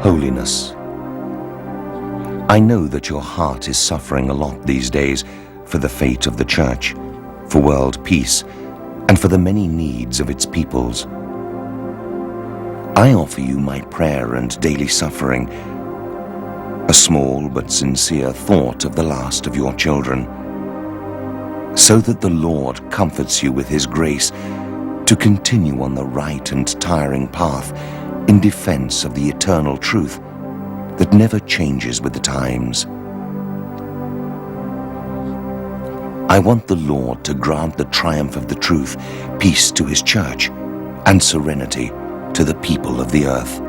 Holiness, I know that your heart is suffering a lot these days for the fate of the Church, for world peace, and for the many needs of its peoples. I offer you my prayer and daily suffering, a small but sincere thought of the last of your children, so that the Lord comforts you with His grace to continue on the right and tiring path in defense of the eternal truth that never changes with the times. I want the Lord to grant the triumph of the truth, peace to His Church, and serenity to the people of the earth.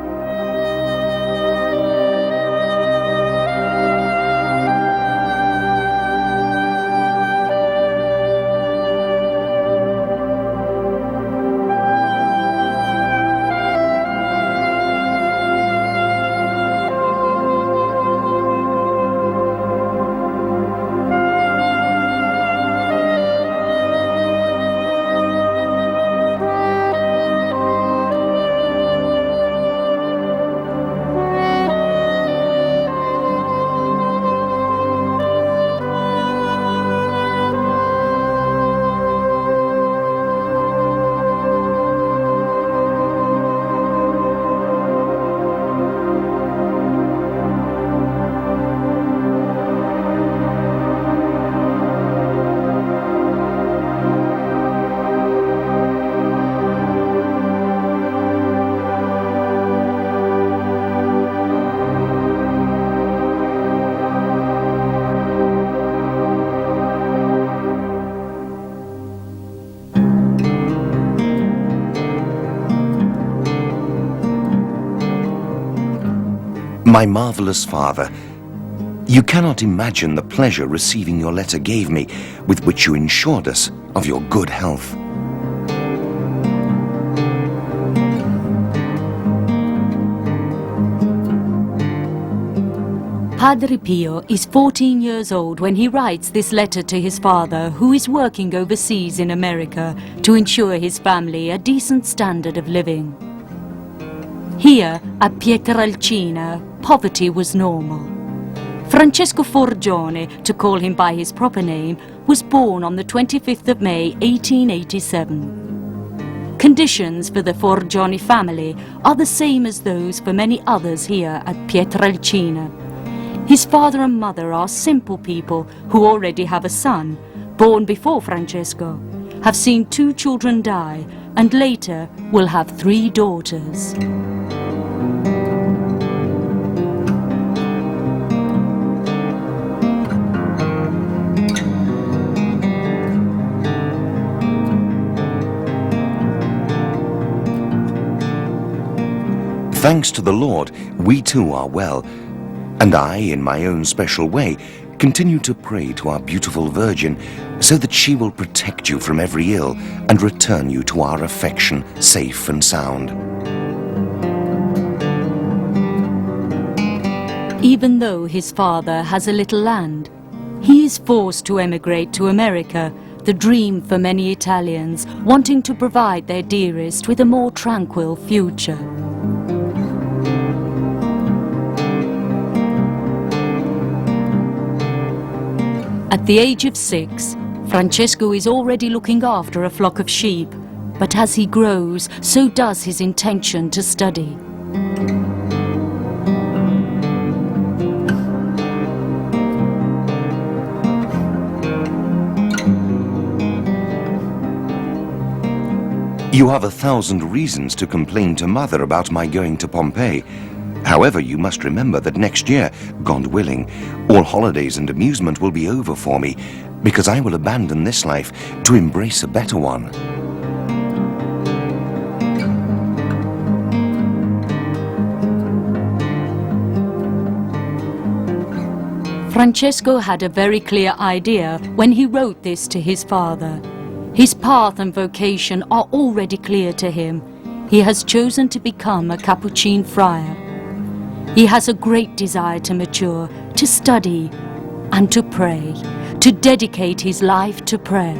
My marvelous Father, you cannot imagine the pleasure receiving your letter gave me, with which you ensured us of your good health. Padre Pio is 14 years old when he writes this letter to his father, who is working overseas in America to ensure his family a decent standard of living. Here, at Pietrelcina, poverty was normal. Francesco Forgione, to call him by his proper name, was born on the 25th of May 1887. Conditions for the Forgione family are the same as those for many others here at Pietrelcina. His father and mother are simple people who already have a son, born before Francesco, have seen 2 children die, and later will have 3 daughters. Thanks to the Lord, we too are well, and I, in my own special way, continue to pray to our beautiful Virgin so that she will protect you from every ill and return you to our affection safe and sound. Even though his father has a little land, he is forced to emigrate to America, the dream for many Italians wanting to provide their dearest with a more tranquil future. At the age of 6, Francesco is already looking after a flock of sheep, but as he grows, so does his intention to study. You have 1,000 reasons to complain to Mother about my going to Pompeii. However, you must remember that next year, God willing, all holidays and amusement will be over for me, because I will abandon this life to embrace a better one. Francesco had a very clear idea when he wrote this to his father. His path and vocation are already clear to him. He has chosen to become a Capuchin friar. He has a great desire to mature, to study, and to pray, to dedicate his life to prayer.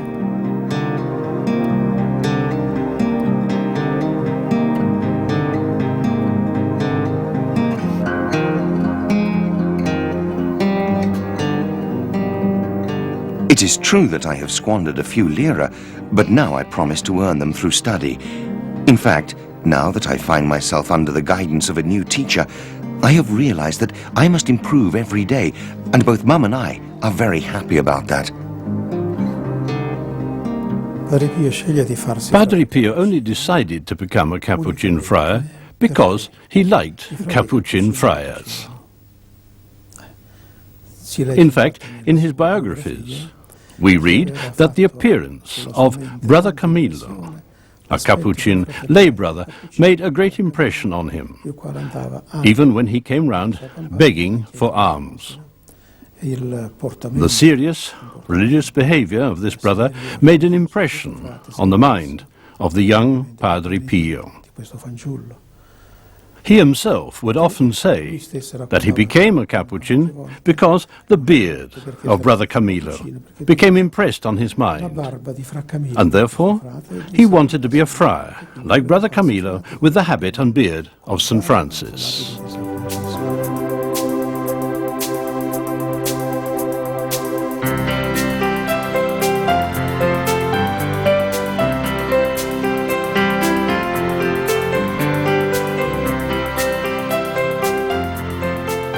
is true that I have squandered a few lira, but now I promise to earn them through study. In fact, now that I find myself under the guidance of a new teacher, I have realized that I must improve every day, and both Mum and I are very happy about that. Padre Pio only decided to become a Capuchin friar because he liked Capuchin friars. In fact, in his biographies, we read that the appearance of Brother Camillo, a Capuchin lay brother, made a great impression on him, even when he came round begging for alms. The serious religious behavior of this brother made an impression on the mind of the young Padre Pio. He himself would often say that he became a Capuchin because the beard of Brother Camillo became impressed on his mind, and therefore he wanted to be a friar, like Brother Camillo, with the habit and beard of St. Francis.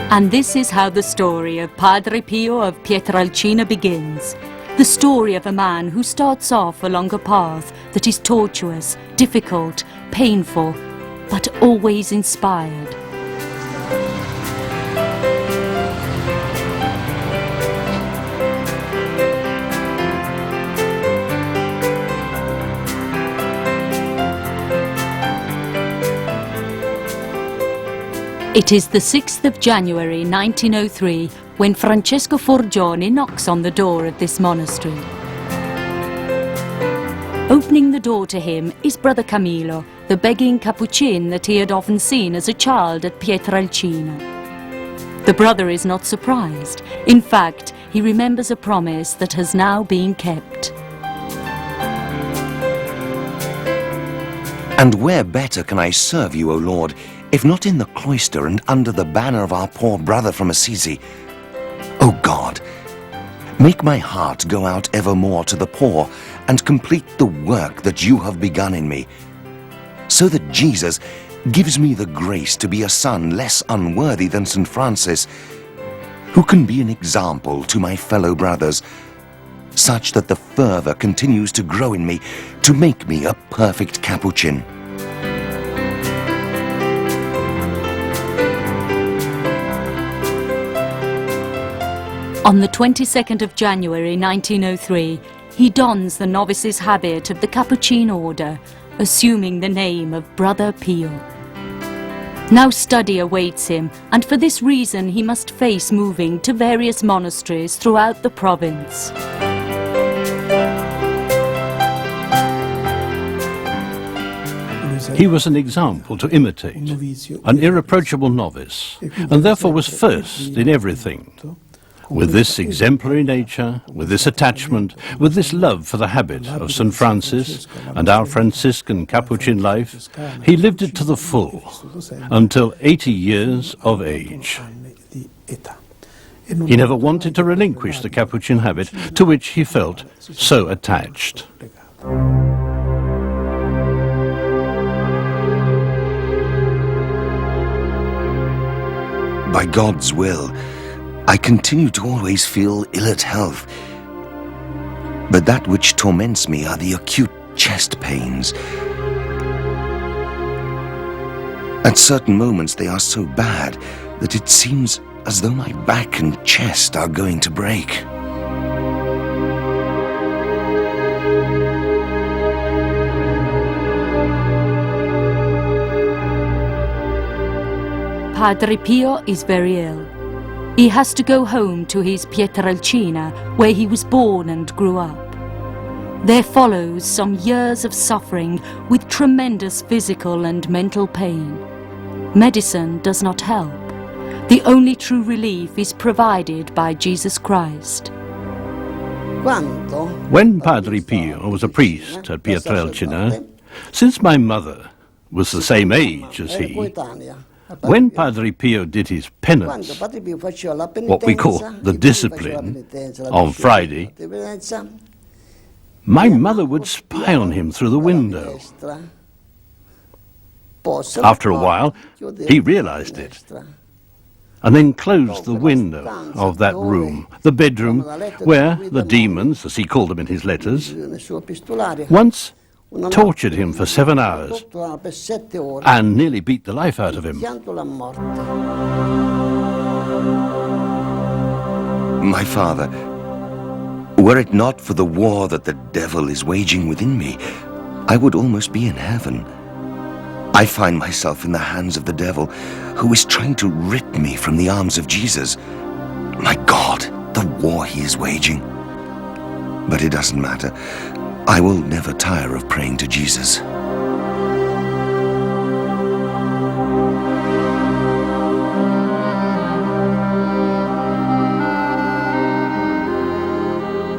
And this is how the story of Padre Pio of Pietrelcina begins. The story of a man who starts off along a path that is tortuous, difficult, painful, but always inspired. It is the 6th of January 1903 when Francesco Forgione knocks on the door of this monastery. Opening the door to him is Brother Camillo, the begging Capuchin that he had often seen as a child at Pietrelcina. The brother is not surprised. In fact, he remembers a promise that has now been kept. And where better can I serve you, O Lord, if not in the cloister and under the banner of our poor brother from Assisi? O God, make my heart go out evermore to the poor and complete the work that you have begun in me, so that Jesus gives me the grace to be a son less unworthy than St. Francis, who can be an example to my fellow brothers, such that the fervor continues to grow in me to make me a perfect Capuchin. On the 22nd of January 1903, he dons the novice's habit of the Capuchin order, assuming the name of Brother Pio. Now study awaits him, and for this reason he must face moving to various monasteries throughout the province. He was an example to imitate, an irreproachable novice, and therefore was first in everything. With this exemplary nature, with this attachment, with this love for the habit of St. Francis and our Franciscan Capuchin life, he lived it to the full, until 80 years of age. He never wanted to relinquish the Capuchin habit to which he felt so attached. By God's will, I continue to always feel ill at health. But that which torments me are the acute chest pains. At certain moments they are so bad that it seems as though my back and chest are going to break. Padre Pio is very ill. He has to go home to his Pietrelcina, where he was born and grew up. There follows some years of suffering with tremendous physical and mental pain. Medicine does not help. The only true relief is provided by Jesus Christ. When Padre Pio was a priest at Pietrelcina, since my mother was the same age as he, When Padre Pio did his penance, what we call the discipline, on Friday, my mother would spy on him through the window. After a while, he realized it, and then closed the window of that room, the bedroom where the demons, as he called them in his letters, once tortured him for 7 hours and nearly beat the life out of him. My father, were it not for the war that the devil is waging within me, I would almost be in heaven. I find myself in the hands of the devil, who is trying to rip me from the arms of Jesus. My God, the war he is waging. But it doesn't matter. I will never tire of praying to Jesus.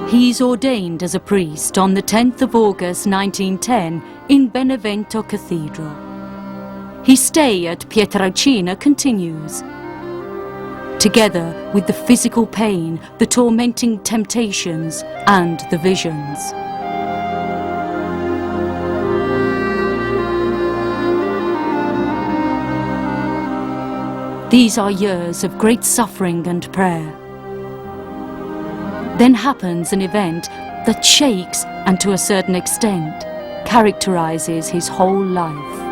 He's ordained as a priest on the 10th of August 1910 in Benevento Cathedral. His stay at Pietrelcina continues. Together with the physical pain, the tormenting temptations and the visions. These are years of great suffering and prayer. Then happens an event that shakes and to a certain extent characterizes his whole life.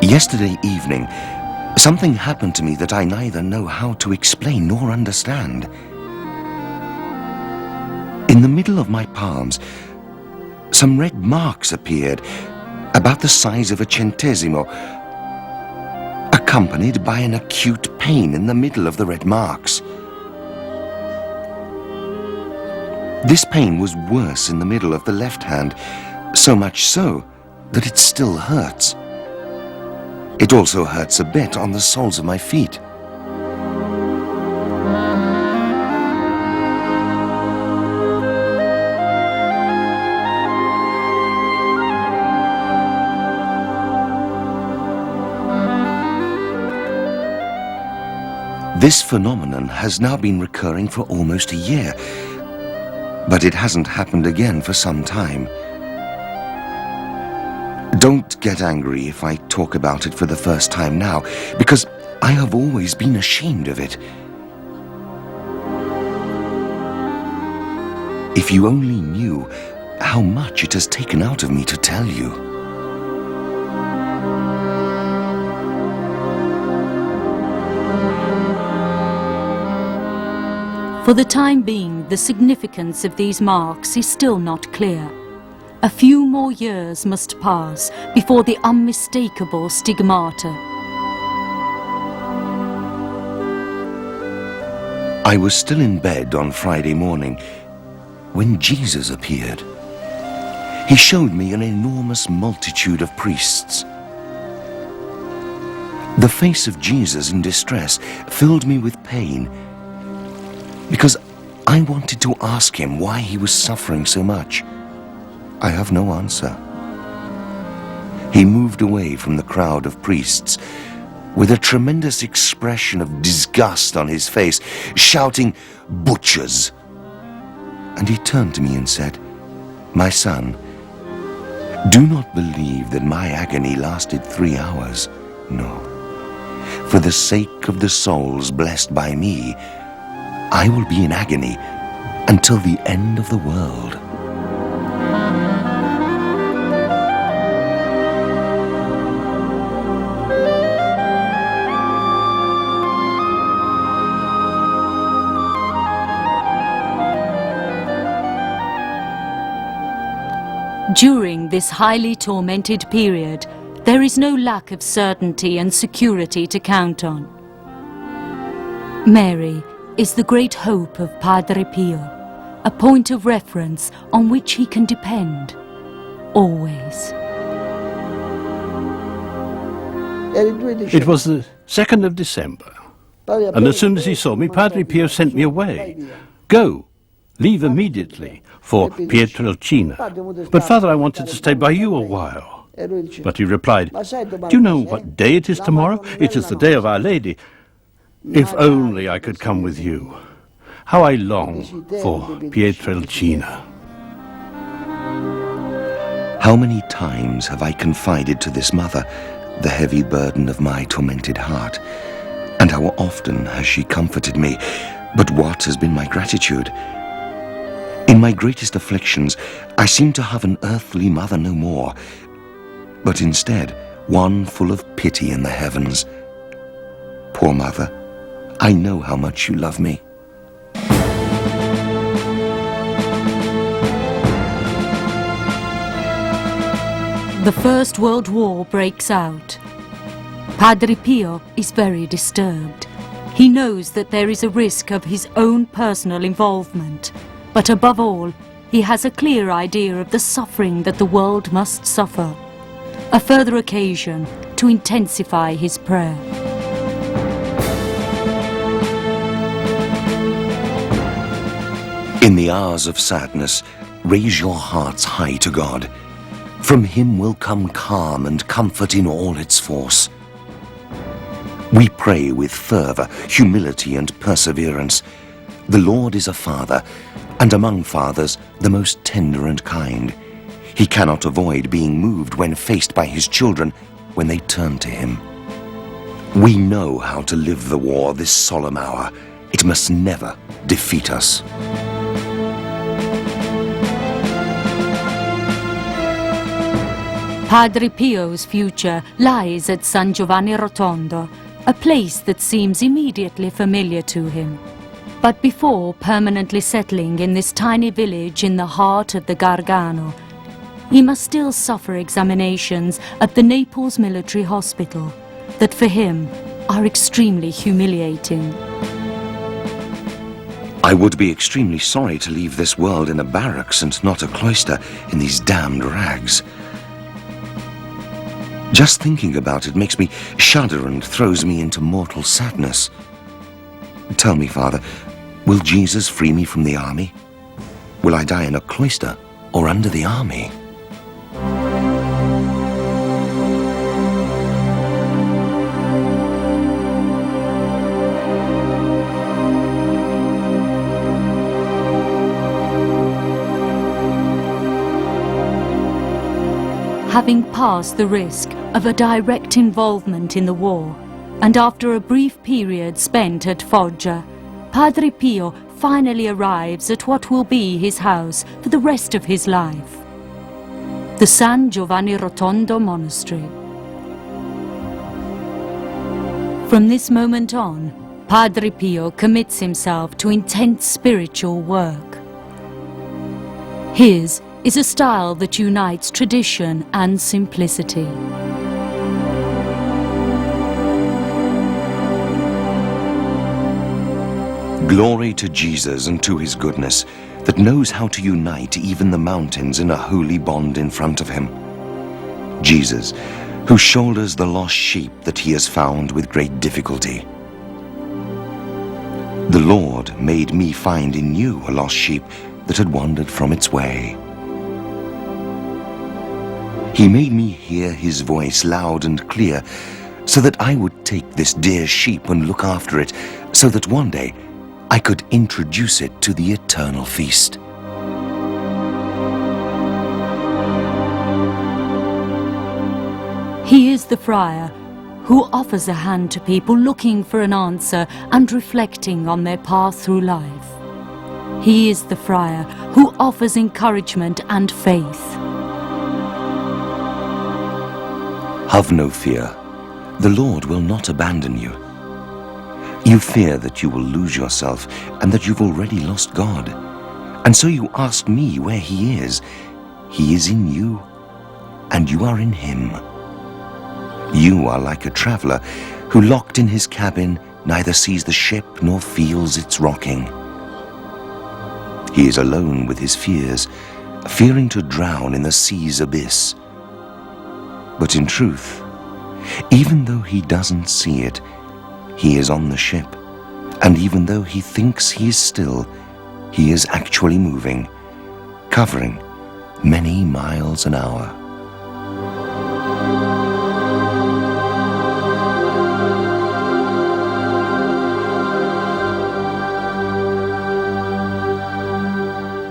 Yesterday evening, something happened to me that I neither know how to explain nor understand. In the middle of my palms, some red marks appeared, about the size of a centesimo, accompanied by an acute pain in the middle of the red marks. This pain was worse in the middle of the left hand, so much so that it still hurts. It also hurts a bit on the soles of my feet. This phenomenon has now been recurring for almost a year, but it hasn't happened again for some time. Don't get angry if I talk about it for the first time now, because I have always been ashamed of it. If you only knew how much it has taken out of me to tell you. For the time being, the significance of these marks is still not clear. A few more years must pass before the unmistakable stigmata. I was still in bed on Friday morning when Jesus appeared. He showed me an enormous multitude of priests. The face of Jesus in distress filled me with pain, because I wanted to ask him why he was suffering so much. I have no answer. He moved away from the crowd of priests with a tremendous expression of disgust on his face, shouting, "Butchers!" And he turned to me and said, "My son, do not believe that my agony lasted 3 hours. No. For the sake of the souls blessed by me, I will be in agony until the end of the world." During this highly tormented period, there is no lack of certainty and security to count on. Mary is the great hope of Padre Pio, a point of reference on which he can depend, always. It was the 2nd of December, and as soon as he saw me, Padre Pio sent me away. "Go, leave immediately for Pietrelcina. But Father, I wanted to stay by you a while. But he replied, do you know what day it is tomorrow? It is the day of Our Lady. If only I could come with you. How I long for Pietrelcina. How many times have I confided to this mother the heavy burden of my tormented heart? And how often has she comforted me? But what has been my gratitude? In my greatest afflictions, I seem to have an earthly mother no more, but instead one full of pity in the heavens. Poor mother, I know how much you love me. The First World War breaks out. Padre Pio is very disturbed. He knows that there is a risk of his own personal involvement, but above all, he has a clear idea of the suffering that the world must suffer. A further occasion to intensify his prayer. In the hours of sadness, raise your hearts high to God. From him will come calm and comfort in all its force. We pray with fervor, humility and perseverance. The Lord is a father, and among fathers the most tender and kind. He cannot avoid being moved when faced by his children when they turn to him. We know how to live the war this solemn hour. It must never defeat us. Padre Pio's future lies at San Giovanni Rotondo, a place that seems immediately familiar to him. But before permanently settling in this tiny village in the heart of the Gargano, he must still suffer examinations at the Naples Military Hospital that for him are extremely humiliating. I would be extremely sorry to leave this world in a barracks and not a cloister in these damned rags. Just thinking about it makes me shudder and throws me into mortal sadness. Tell me, Father, will Jesus free me from the army? Will I die in a cloister or under the army? Having passed the risk of a direct involvement in the war, and after a brief period spent at Foggia, Padre Pio finally arrives at what will be his house for the rest of his life, the San Giovanni Rotondo Monastery. From this moment on, Padre Pio commits himself to intense spiritual work. His is a style that unites tradition and simplicity. Glory to Jesus and to his goodness that knows how to unite even the mountains in a holy bond in front of him. Jesus, who shoulders the lost sheep that he has found with great difficulty. The Lord made me find in you a lost sheep that had wandered from its way. He made me hear his voice loud and clear, so that I would take this dear sheep and look after it, so that one day I could introduce it to the eternal feast. He is the friar who offers a hand to people looking for an answer and reflecting on their path through life. He is the friar who offers encouragement and faith. Have no fear. The Lord will not abandon you. You fear that you will lose yourself and that you've already lost God. And so you ask me where he is. He is in you, and you are in him. You are like a traveler who, locked in his cabin, neither sees the ship nor feels its rocking. He is alone with his fears, fearing to drown in the sea's abyss. But in truth, even though he doesn't see it, he is on the ship, and even though he thinks he is still, he is actually moving, covering many miles an hour.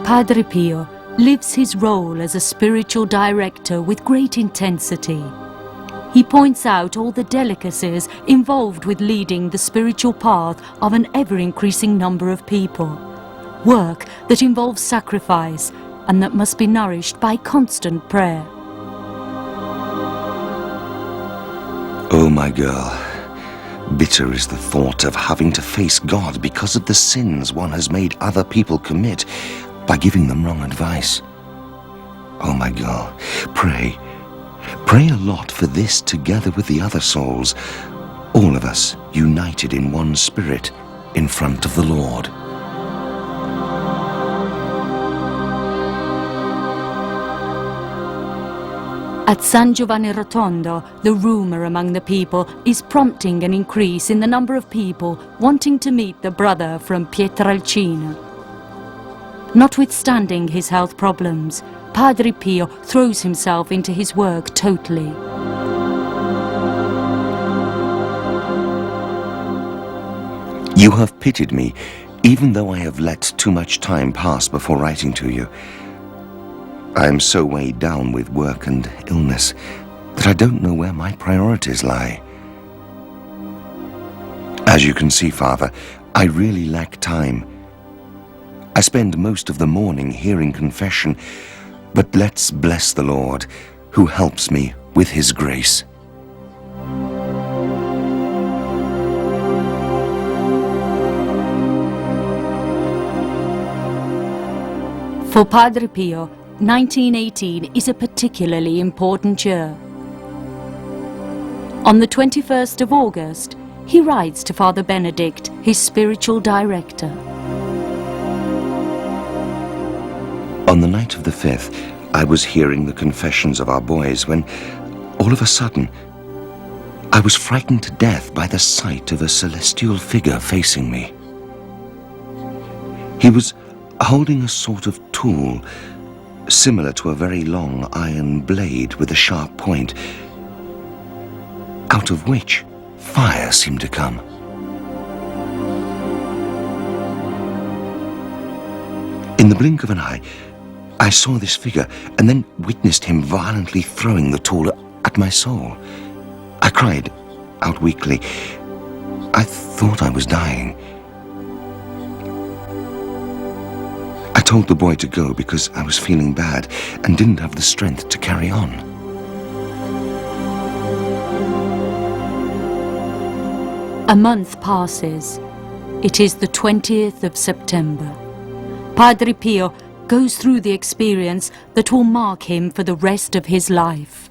Padre Pio lives his role as a spiritual director with great intensity. He points out all the delicacies involved with leading the spiritual path of an ever-increasing number of people. Work that involves sacrifice and that must be nourished by constant prayer. Oh, my girl, bitter is the thought of having to face God because of the sins one has made other people commit by giving them wrong advice. Oh, my girl, pray. Pray a lot for this together with the other souls, all of us united in one spirit in front of the Lord. At San Giovanni Rotondo, the rumour among the people is prompting an increase in the number of people wanting to meet the brother from Pietrelcina. Notwithstanding his health problems, Padre Pio throws himself into his work totally. You have pitied me, even though I have let too much time pass before writing to you. I am so weighed down with work and illness that I don't know where my priorities lie. As you can see, Father, I really lack time. I spend most of the morning hearing confession, but let's bless the Lord, who helps me with his grace. For Padre Pio, 1918 is a particularly important year. On the 21st of August, he writes to Father Benedict, his spiritual director. On the night of the 5th, I was hearing the confessions of our boys when, all of a sudden, I was frightened to death by the sight of a celestial figure facing me. He was holding a sort of tool, similar to a very long iron blade with a sharp point, out of which fire seemed to come. In the blink of an eye, I saw this figure and then witnessed him violently throwing the tool at my soul. I cried out weakly. I thought I was dying. I told the boy to go because I was feeling bad and didn't have the strength to carry on. A month passes. It is the 20th of September. Padre Pio goes through the experience that will mark him for the rest of his life.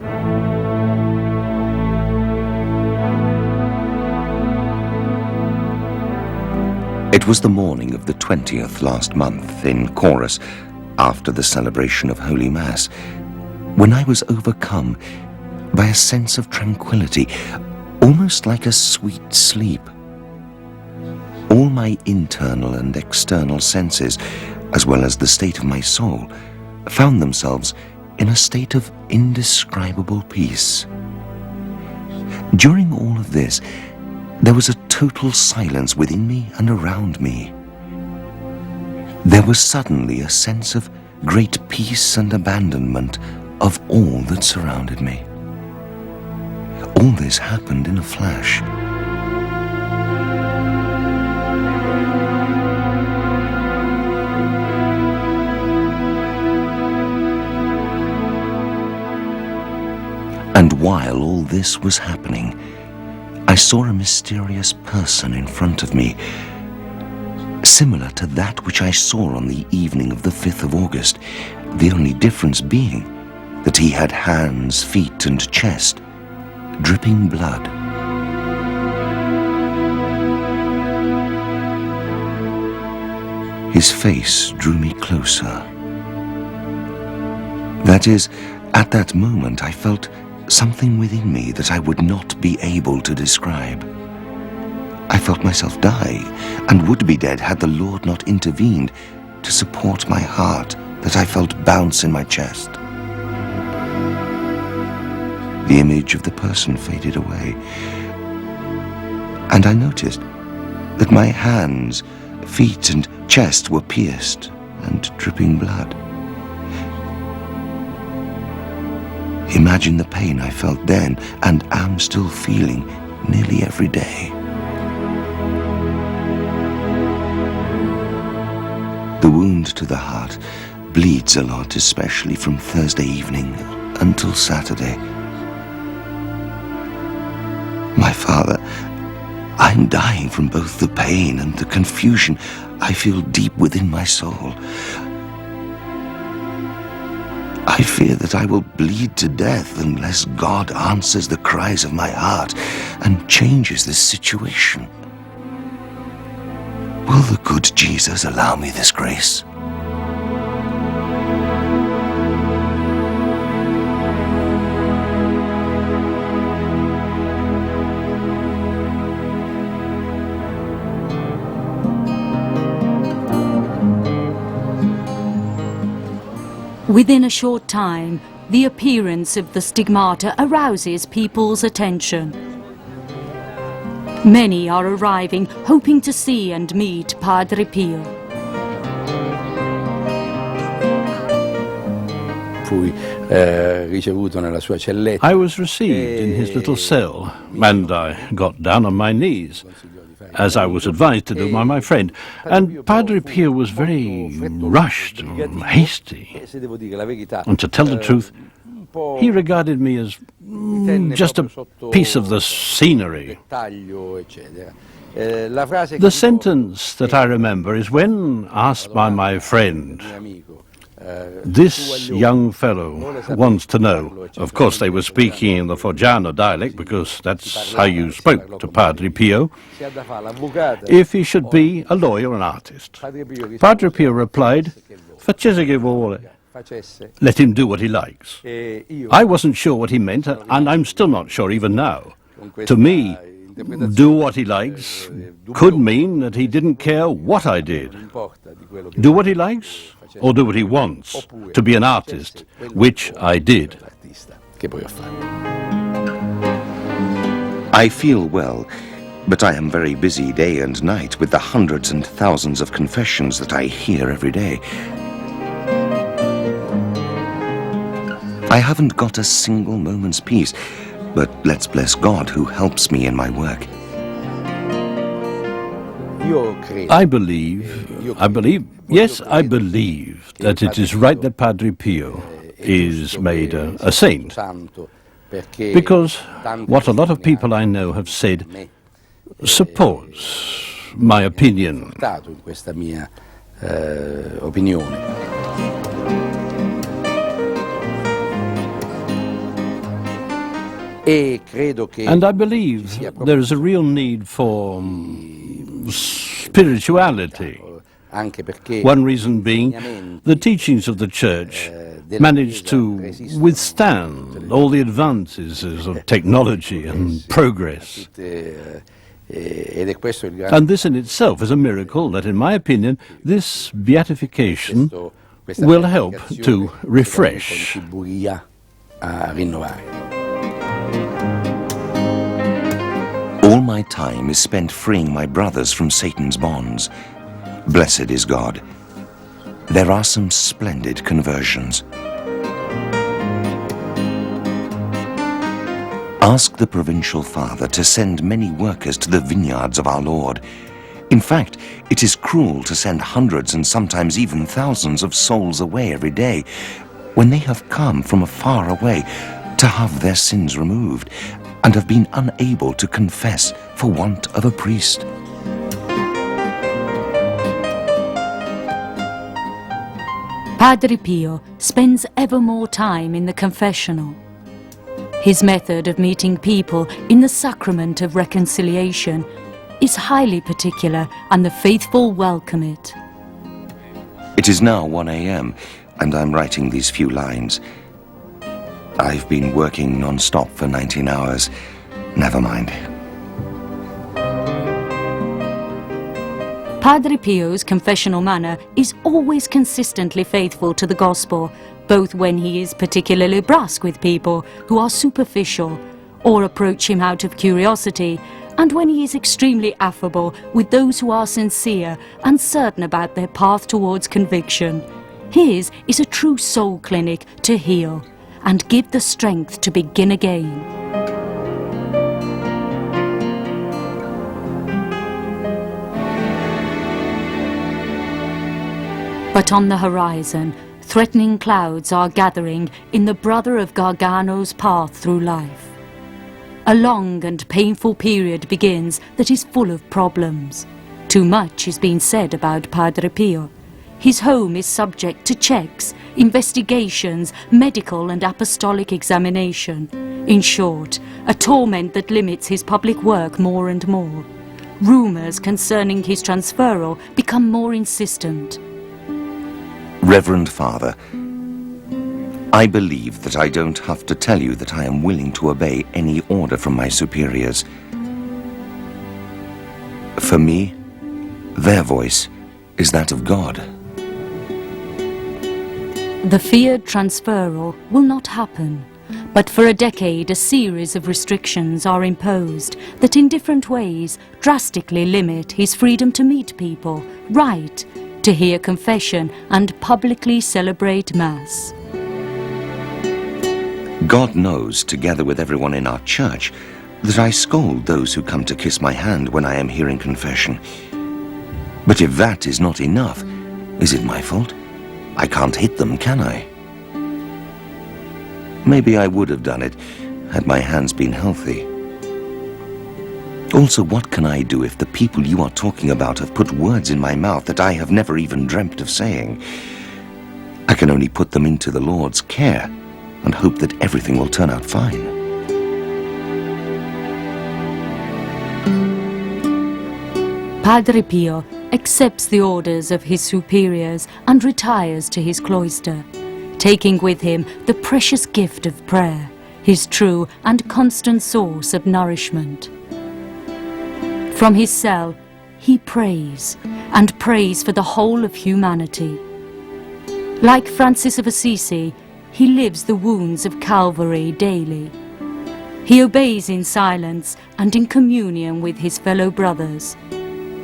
It was the morning of the 20th last month in Chorus, after the celebration of Holy Mass, when I was overcome by a sense of tranquility, almost like a sweet sleep. All my internal and external senses, as well as the state of my soul, found themselves in a state of indescribable peace. During all of this, there was a total silence within me and around me. There was suddenly a sense of great peace and abandonment of all that surrounded me. All this happened in a flash. And while all this was happening, I saw a mysterious person in front of me, similar to that which I saw on the evening of the 5th of August, the only difference being that he had hands, feet, and chest dripping blood. His face drew me closer. That is, at that moment I felt something within me that I would not be able to describe. I felt myself die, and would be dead had the Lord not intervened to support my heart that I felt bounce in my chest. The image of the person faded away, and I noticed that my hands, feet, and chest were pierced and dripping blood. Imagine the pain I felt then and am still feeling nearly every day. The wound to the heart bleeds a lot, especially from Thursday evening until Saturday. My father, I'm dying from both the pain and the confusion I feel deep within my soul. I fear that I will bleed to death unless God answers the cries of my heart and changes this situation. Will the good Jesus allow me this grace? Within a short time, the appearance of the stigmata arouses people's attention. Many are arriving, hoping to see and meet Padre Pio. I was received in his little cell, and I got down on my knees, as I was advised to do by my friend. And Padre Pio was very rushed and hasty. And to tell the truth, he regarded me as just a piece of the scenery. The sentence that I remember is when asked by my friend, "This young fellow wants to know." Of course, they were speaking in the Foggiano dialect, because that's how you spoke to Padre Pio. If he should be a lawyer or an artist. Padre Pio replied, "Facesse che vuole. Let him do what he likes." I wasn't sure what he meant, and I'm still not sure even now. To me, do what he likes could mean that he didn't care what I did. Do what he likes, or do what he wants, to be an artist, which I did. I feel well, but I am very busy day and night with the hundreds and thousands of confessions that I hear every day. I haven't got a single moment's peace, but let's bless God who helps me in my work. I believe that it is right that Padre Pio is made a saint, because what a lot of people I know have said supports my opinion. And I believe there is a real need for spirituality. One reason being the teachings of the Church managed to withstand all the advances of technology and progress. And this in itself is a miracle that, in my opinion, this beatification will help to refresh. All my time is spent freeing my brothers from Satan's bonds. Blessed is God. There are some splendid conversions. Ask the provincial father to send many workers to the vineyards of our Lord. In fact, it is cruel to send hundreds and sometimes even thousands of souls away every day when they have come from afar away to have their sins removed and have been unable to confess for want of a priest. Padre Pio spends ever more time in the confessional. His method of meeting people in the sacrament of reconciliation is highly particular, and the faithful welcome it. It is now 1 a.m. and I'm writing these few lines. I've been working non-stop for 19 hours. Never mind. Padre Pio's confessional manner is always consistently faithful to the gospel, both when he is particularly brusque with people who are superficial or approach him out of curiosity, and when he is extremely affable with those who are sincere and certain about their path towards conviction. His is a true soul clinic to heal and give the strength to begin again. But on the horizon, threatening clouds are gathering in the brother of Gargano's path through life. A long and painful period begins that is full of problems. Too much is being said about Padre Pio. His home is subject to checks, investigations, medical and apostolic examination. In short, a torment that limits his public work more and more. Rumours concerning his transferal become more insistent. Reverend Father, I believe that I don't have to tell you that I am willing to obey any order from my superiors. For me, their voice is that of God. The feared transferal will not happen, but for a decade a series of restrictions are imposed that in different ways drastically limit his freedom to meet people, write, to hear confession and publicly celebrate Mass. God knows, together with everyone in our church, that I scold those who come to kiss my hand when I am hearing confession. But if that is not enough, is it my fault? I can't hit them, can I? Maybe I would have done it had my hands been healthy. Also, what can I do if the people you are talking about have put words in my mouth that I have never even dreamt of saying? I can only put them into the Lord's care and hope that everything will turn out fine. Padre Pio accepts the orders of his superiors and retires to his cloister, taking with him the precious gift of prayer, his true and constant source of nourishment. From his cell, he prays, and prays for the whole of humanity. Like Francis of Assisi, he lives the wounds of Calvary daily. He obeys in silence and in communion with his fellow brothers.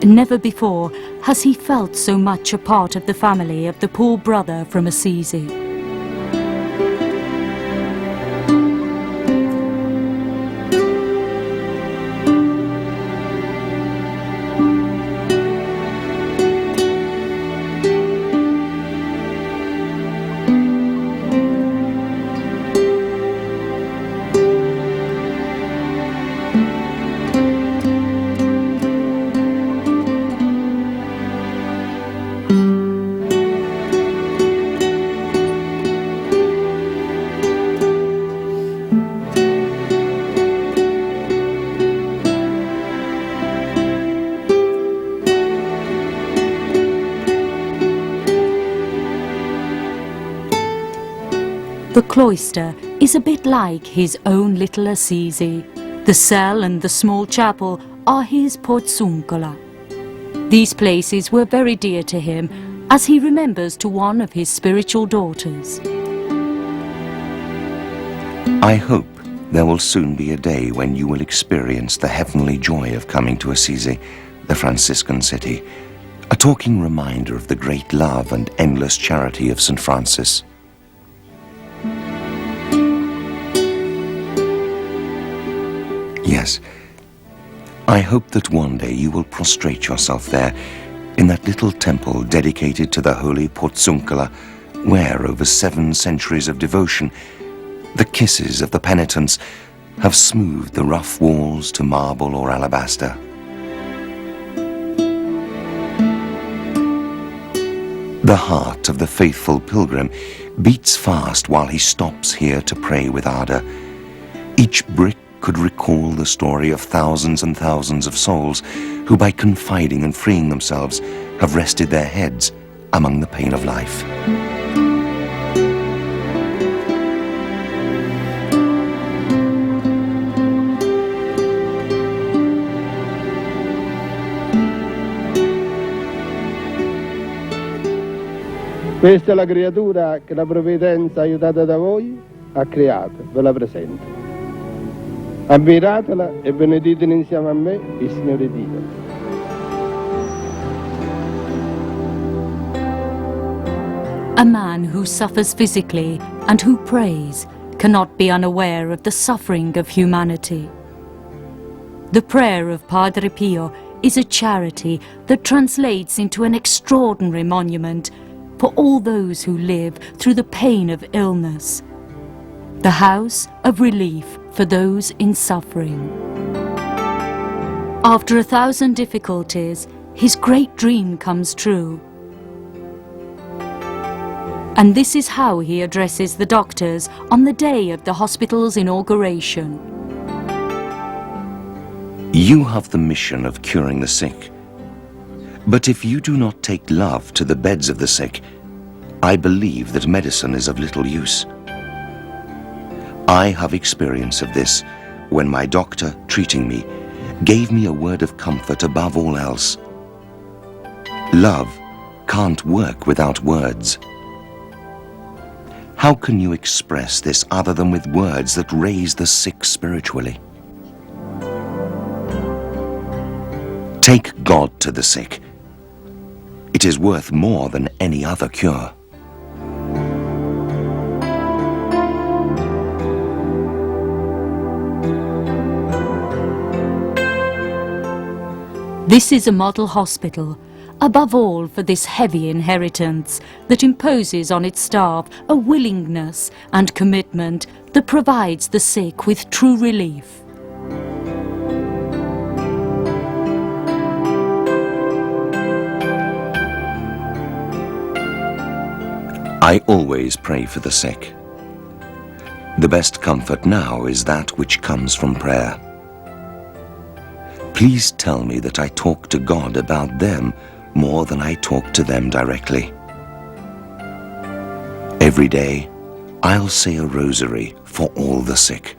Never before has he felt so much a part of the family of the poor brother from Assisi. The cloister is a bit like his own little Assisi. The cell and the small chapel are his porziuncola. These places were very dear to him, as he remembers to one of his spiritual daughters. I hope there will soon be a day when you will experience the heavenly joy of coming to Assisi, the Franciscan city, a talking reminder of the great love and endless charity of St. Francis. Yes, I hope that one day you will prostrate yourself there in that little temple dedicated to the holy porziuncola, where over 7 centuries of devotion, the kisses of the penitents have smoothed the rough walls to marble or alabaster. The heart of the faithful pilgrim beats fast while he stops here to pray with ardor. Each brick could recall the story of thousands and thousands of souls who, by confiding and freeing themselves, have rested their heads among the pain of life. Questa è la creatura che la provvidenza aiutata da voi ha creato, ve la presento. Ammiratela e beneditela insieme a me il Signore Dio. A man who suffers physically and who prays cannot be unaware of the suffering of humanity. The prayer of Padre Pio is a charity that translates into an extraordinary monument for all those who live through the pain of illness. The house of relief for those in suffering. After 1,000 difficulties, his great dream comes true. And this is how he addresses the doctors on the day of the hospital's inauguration. You have the mission of curing the sick. But if you do not take love to the beds of the sick, I believe that medicine is of little use. I have experience of this when my doctor, treating me, gave me a word of comfort above all else. Love can't work without words. How can you express this other than with words that raise the sick spiritually? Take God to the sick. It is worth more than any other cure. This is a model hospital, above all for this heavy inheritance that imposes on its staff a willingness and commitment that provides the sick with true relief. I always pray for the sick. The best comfort now is that which comes from prayer. Please tell me that I talk to God about them more than I talk to them directly. Every day, I'll say a rosary for all the sick.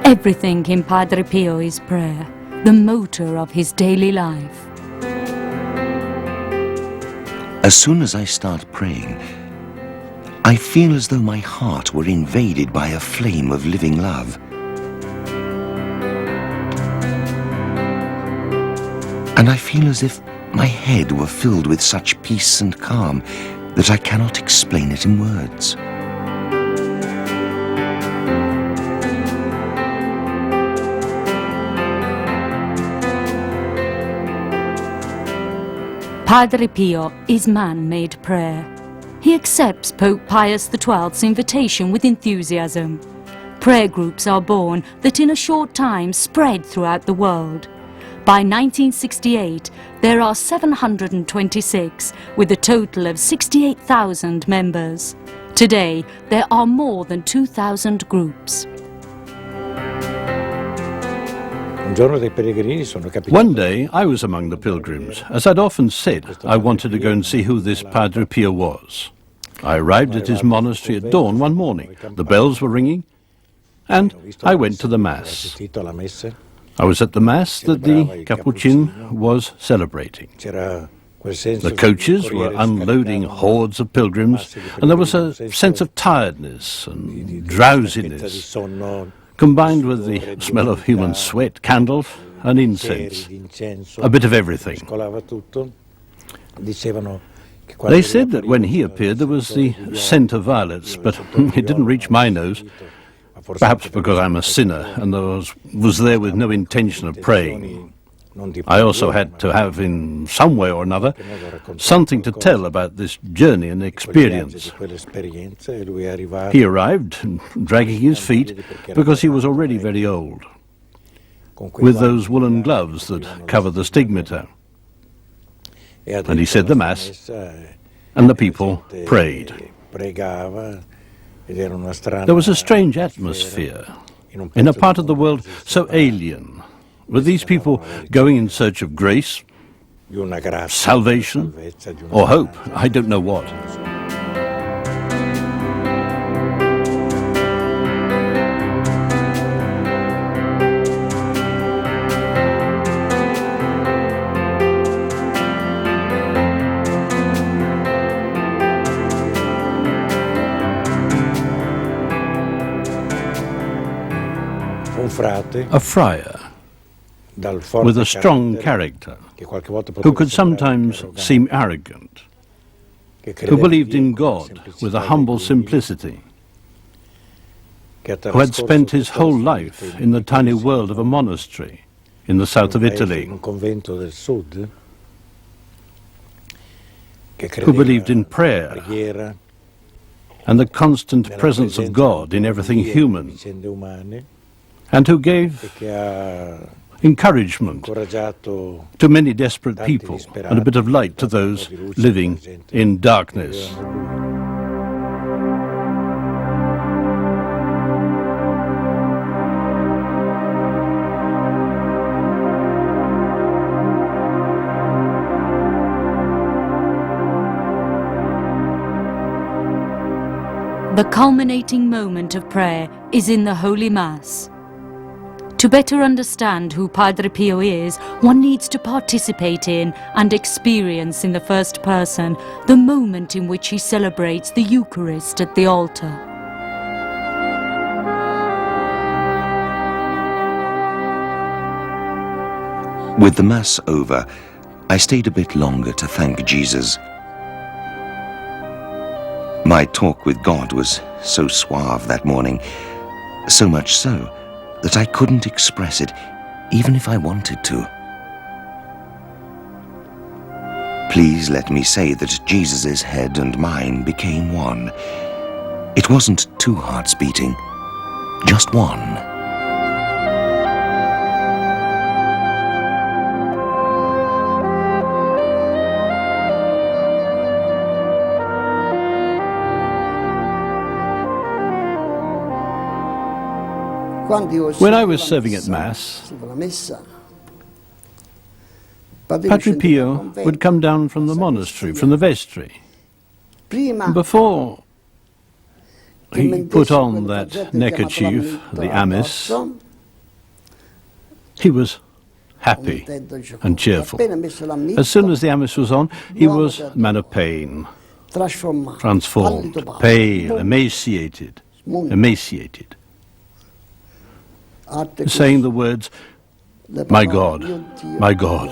Everything in Padre Pio is prayer, the motor of his daily life. As soon as I start praying, I feel as though my heart were invaded by a flame of living love. And I feel as if my head were filled with such peace and calm that I cannot explain it in words. Padre Pio is man-made prayer. He accepts Pope Pius XII's invitation with enthusiasm. Prayer groups are born that in a short time spread throughout the world. By 1968, there are 726, with a total of 68,000 members. Today, there are more than 2,000 groups. One day I was among the pilgrims. As I'd often said, I wanted to go and see who this Padre Pio was. I arrived at his monastery at dawn one morning. The bells were ringing, and I went to the Mass. I was at the Mass that the Capuchin was celebrating. The coaches were unloading hordes of pilgrims, and there was a sense of tiredness and drowsiness, combined with the smell of human sweat, candles and incense, a bit of everything. They said that when he appeared there was the scent of violets, but it didn't reach my nose, perhaps because I'm a sinner and was there with no intention of praying. I also had to have, in some way or another, something to tell about this journey and experience. He arrived, dragging his feet, because he was already very old, with those woolen gloves that cover the stigmata. And he said the Mass, and the people prayed. There was a strange atmosphere, in a part of the world so alien. Were these people going in search of grace, salvation, or hope? I don't know what. a friar with a strong character, who could sometimes seem arrogant, who believed in God with a humble simplicity, who had spent his whole life in the tiny world of a monastery in the south of Italy, who believed in prayer and the constant presence of God in everything human, and who gave encouragement to many desperate people and a bit of light to those living in darkness. The culminating moment of prayer is in the Holy Mass. To better understand who Padre Pio is, one needs to participate in and experience in the first person the moment in which he celebrates the Eucharist at the altar. With the Mass over, I stayed a bit longer to thank Jesus. My talk with God was so suave that morning, so much so that I couldn't express it, even if I wanted to. Please let me say that Jesus' head and mine became one. It wasn't two hearts beating, just one. When I was serving at Mass, Padre Pio would come down from the monastery, from the vestry. Before he put on that neckerchief, the amice, he was happy and cheerful. As soon as the amice was on, he was a man of pain, transformed, pale, emaciated, saying the words, "My God, my God."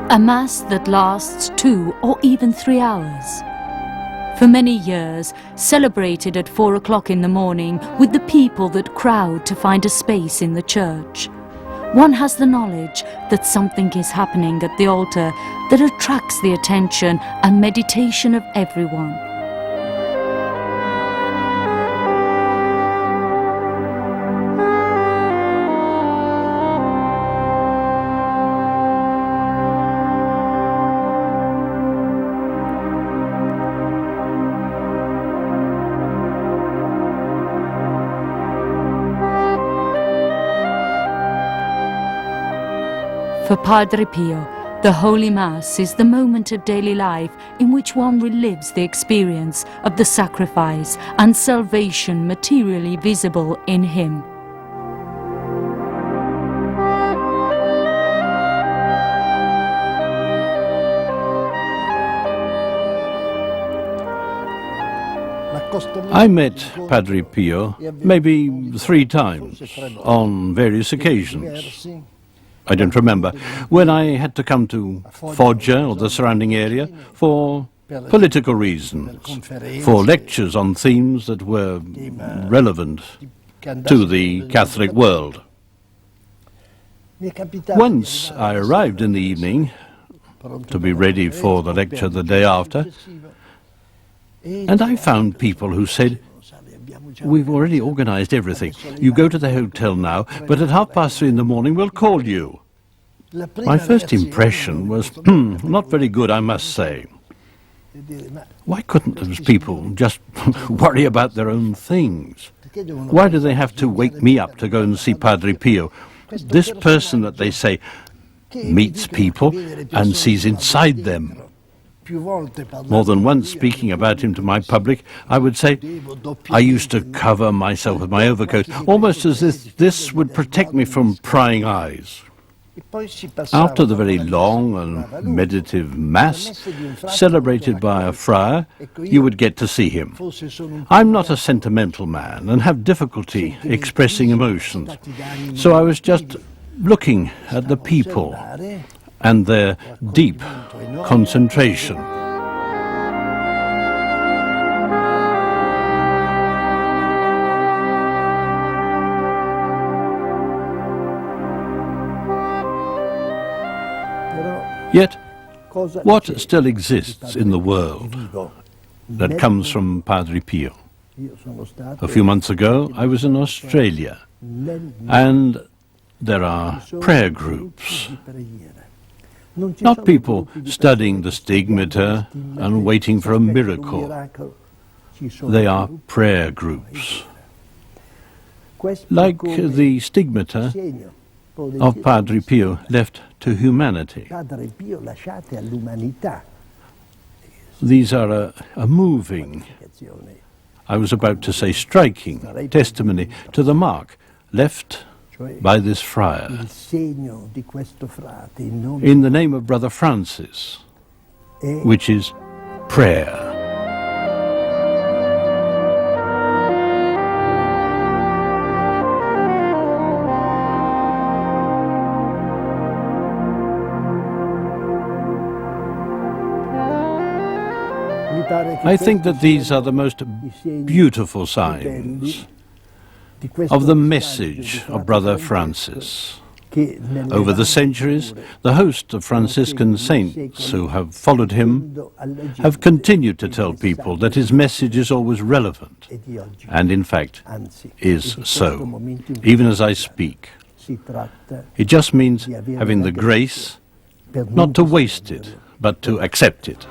A Mass that lasts 2 or even 3 hours. For many years, celebrated at 4 o'clock in the morning with the people that crowd to find a space in the church. One has the knowledge that something is happening at the altar that attracts the attention and meditation of everyone. For Padre Pio, the Holy Mass is the moment of daily life in which one relives the experience of the sacrifice and salvation materially visible in him. I met Padre Pio maybe 3 times on various occasions. I don't remember, when I had to come to Foggia or the surrounding area for political reasons, for lectures on themes that were relevant to the Catholic world. Once I arrived in the evening, to be ready for the lecture the day after, and I found people who said, "We've already organized everything. You go to the hotel now, but at 3:30 in the morning we'll call you." My first impression was not very good, I must say. Why couldn't those people just worry about their own things? Why do they have to wake me up to go and see Padre Pio? This person that they say meets people and sees inside them. More than once, speaking about him to my public, I would say, I used to cover myself with my overcoat, almost as if this would protect me from prying eyes. After the very long and meditative Mass, celebrated by a friar, you would get to see him. I'm not a sentimental man and have difficulty expressing emotions, so I was just looking at the people and their deep concentration. Yet, what still exists in the world that comes from Padre Pio? A few months ago, I was in Australia, and there are prayer groups. Not people studying the stigmata and waiting for a miracle. They are prayer groups. Like the stigmata of Padre Pio left to humanity. These are a moving, I was about to say striking, testimony to the mark left by this friar in the name of Brother Francis, which is prayer. I think that these are the most beautiful signs of the message of Brother Francis. Over the centuries, the host of Franciscan saints who have followed him have continued to tell people that his message is always relevant, and in fact is so, even as I speak. It just means having the grace not to waste it, but to accept it.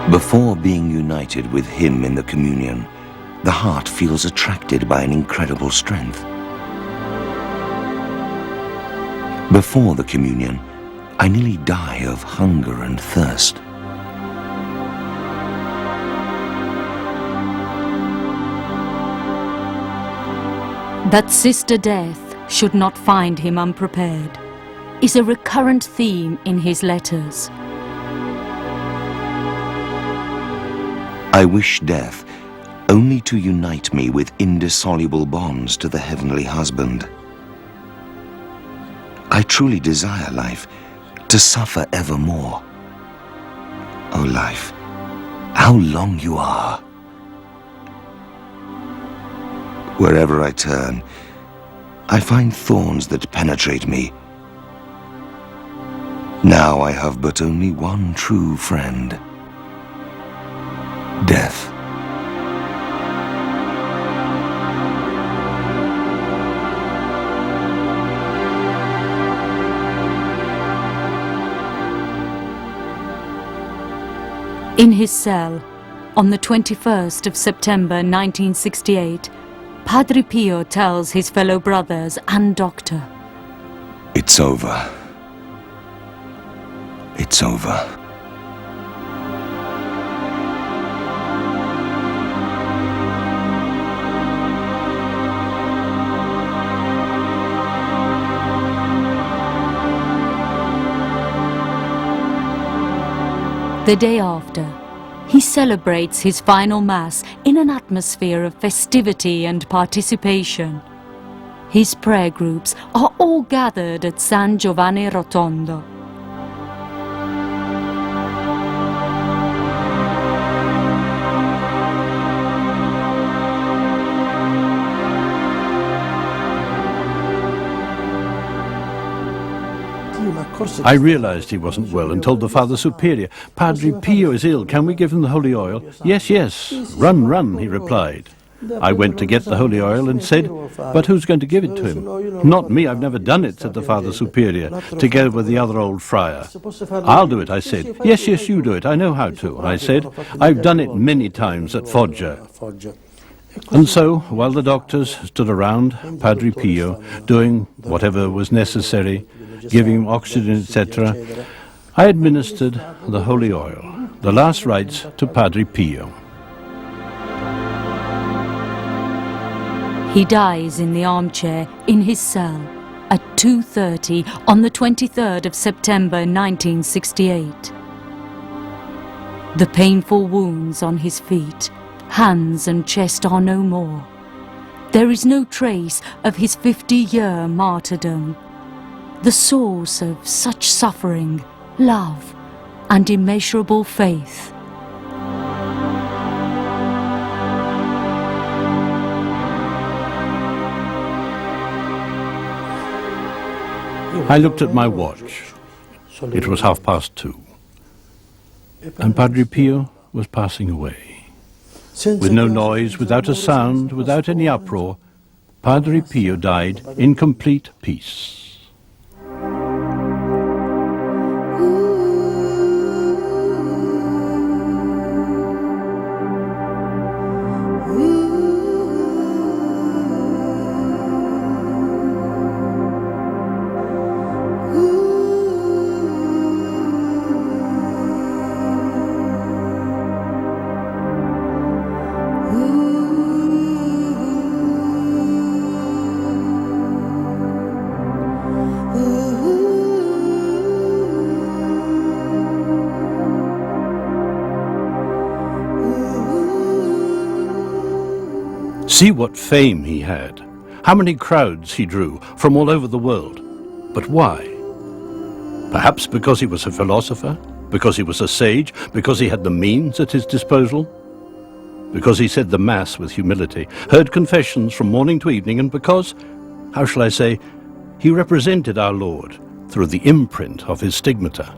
Before being united with him in the communion, the heart feels attracted by an incredible strength. Before the communion, I nearly die of hunger and thirst. That Sister Death should not find him unprepared is a recurrent theme in his letters. I wish death only to unite me with indissoluble bonds to the heavenly husband. I truly desire life, to suffer evermore. O life, how long you are! Wherever I turn, I find thorns that penetrate me. Now I have but only one true friend. Death. In his cell, on the 21st of September 1968, Padre Pio tells his fellow brothers and doctor, It's over. It's over. The day after, He celebrates his final Mass in an atmosphere of festivity and participation. His prayer groups are all gathered at San Giovanni Rotondo. I realized he wasn't well and told the Father Superior, "Padre Pio is ill, can we give him the holy oil?" "Yes, yes, run, run," he replied. I went to get the holy oil and said, "But who's going to give it to him?" "Not me, I've never done it," said the Father Superior, together with the other old friar. "I'll do it," I said. "Yes, yes, you do it, I know how to," I said. "I've done it many times at Foggia." And so, while the doctors stood around Padre Pio, doing whatever was necessary, giving him oxygen, etc., I administered the holy oil, the last rites to Padre Pio. He dies in the armchair in his cell at 2:30 on the 23rd of September 1968. The painful wounds on his feet, hands and chest are no more. There is no trace of his 50-year martyrdom, the source of such suffering, love, and immeasurable faith. I looked at my watch. It was 2:30. And Padre Pio was passing away. With no noise, without a sound, without any uproar, Padre Pio died in complete peace. See what fame he had, how many crowds he drew from all over the world. But why? Perhaps because he was a philosopher, because he was a sage, because he had the means at his disposal, because he said the Mass with humility, heard confessions from morning to evening, and because, how shall I say, he represented our Lord through the imprint of his stigmata.